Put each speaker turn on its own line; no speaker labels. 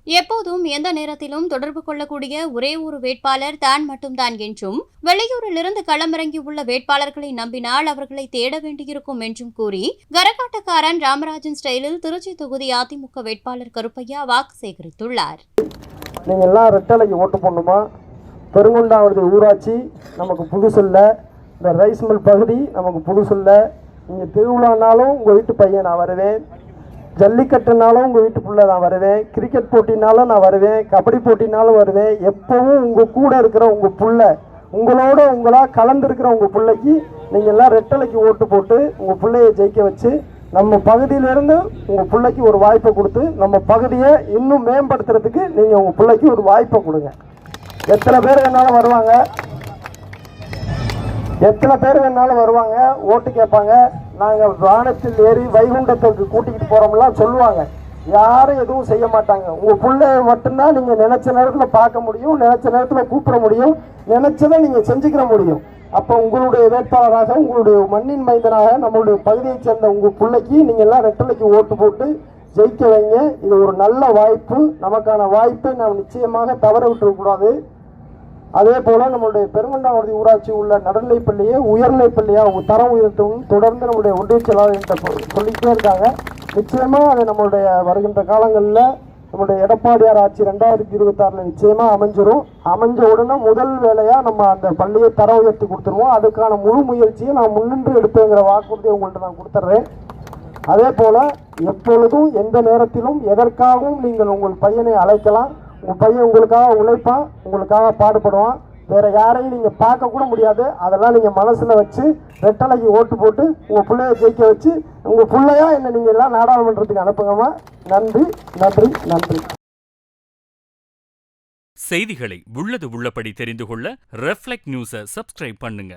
எப்போதும் எந்த நேரத்திலும் தொடர்பு கொள்ளக்கூடிய ஒரே ஒரு வேட்பாளர் தான் மட்டும்தான் என்றும், வெளியூரிலிருந்து களமிறங்கியுள்ள வேட்பாளர்களை நம்பினால் அவர்களை தேட வேண்டியிருக்கும் என்றும் கூறி, கரகாட்டக்காரன் ராமராஜன் ஸ்டைலில் திருச்சி தொகுதி அதிமுக வேட்பாளர் கருப்பையா வாக்கு சேகரித்துள்ளார்.
நீங்க எல்லாம் ரெட்டலைக்கு ஓட்டு போடணுமா? பெருங்குண்டாவது ஊராட்சி நமக்கு புதுசில்ல, இந்த ரைஸ் மில் பகுதி நமக்கு புதுசில்ல. நீங்க திருவிழானாலும் உங்க வீட்டு பையன் நான் வருவேன், ஜல்லிக்கட்டுனாலும் உங்கள் வீட்டுக்குள்ளே நான் வருவேன், கிரிக்கெட் போட்டினாலும் நான் வருவேன், கபடி போட்டினாலும் வருவேன். எப்பவும் உங்கள் கூட இருக்கிற உங்கள் புள்ள, உங்களாக கலந்துருக்கிற உங்கள் பிள்ளைக்கு நீங்கள் எல்லாம் ரெட்டலைக்கு ஓட்டு போட்டு உங்கள் பிள்ளையை ஜெயிக்க வச்சு நம்ம பகுதியிலேருந்து உங்கள் பிள்ளைக்கு ஒரு வாய்ப்பை கொடுத்து நம்ம பகுதியை இன்னும் மேம்படுத்துறதுக்கு நீங்கள் உங்கள் பிள்ளைக்கு ஒரு வாய்ப்பை கொடுங்க. எத்தனை பேர் வேணாலும் வருவாங்க, ஓட்டு கேட்பாங்க. நாங்கள் வானத்தில் ஏறி வைகுண்டத்துக்கு கூட்டிகிட்டு போகிறோம்லாம் சொல்லுவாங்க. யாரும் எதுவும் செய்ய மாட்டாங்க. உங்கள் பிள்ளைய மட்டும்தான் நீங்கள் நினச்ச நேரத்தில் பார்க்க முடியும், நினச்ச நேரத்தில் கூப்பிட முடியும், நினச்சதை நீங்கள் செஞ்சுக்கிற முடியும். அப்போ உங்களுடைய வேட்பாளராக, உங்களுடைய மண்ணின் மைந்தனாக, நம்மளுடைய பகுதியை சேர்ந்த உங்கள் பிள்ளைக்கு நீங்கள் எல்லாம் ரெட்டலைக்கு ஓட்டு போட்டு ஜெயிக்க வைங்க. இது ஒரு நல்ல வாய்ப்பு. நமக்கான வாய்ப்பை நாம் நிச்சயமாக தவற விட்டுறக்கூடாது. அதே போல நம்மளுடைய பெருங்கண்டாவதி ஊராட்சி உள்ள நடுநிலைப்பள்ளியை உயர்நிலைப்பள்ளியாக தரம் உயர்த்தவும் தொடர்ந்து நம்முடைய ஒன்றிய செயலாளர்கிட்ட சொல்லிக்கிட்டே இருக்காங்க. நிச்சயமாக அது நம்மளுடைய வருகின்ற காலங்களில் நம்முடைய எடப்பாடியார் ஆட்சி 2026 நிச்சயமாக அமைஞ்சிரும். அமைஞ்ச உடனே முதல் வேலையாக நம்ம அந்த பள்ளியை தரம் உயர்த்தி கொடுத்துருவோம். அதுக்கான முழு முயற்சியை நான் முன்னின்று எடுப்பேங்கிற வாக்குறுதியை உங்கள்கிட்ட நான் கொடுத்துட்றேன். அதே போல் எப்பொழுதும் எந்த நேரத்திலும் எதற்காகவும் நீங்கள் உங்கள் பையனை அழைக்கலாம். உங்கள் பையன் உங்களுக்காக உழைப்பான், உங்களுக்காக பாடுபடுவான். வேற யாரையும் நீங்கள் பார்க்க கூட முடியாது. அதெல்லாம் நீங்கள் மனசில் வச்சு ரெட்டலைக்கு ஓட்டு போட்டு உங்கள் பிள்ளைய ஜெயிக்க வச்சு உங்கள் பிள்ளையா என்ன நீங்கள் எல்லாம் நாடாளுமன்றத்துக்கு அனுப்புங்கம்மா. நன்றி, நன்றி, நன்றி.
செய்திகளை உள்ளது உள்ளபடி தெரிந்து கொள்ள ரெஃப்ளெக்ட் நியூஸை சப்ஸ்கிரைப் பண்ணுங்க.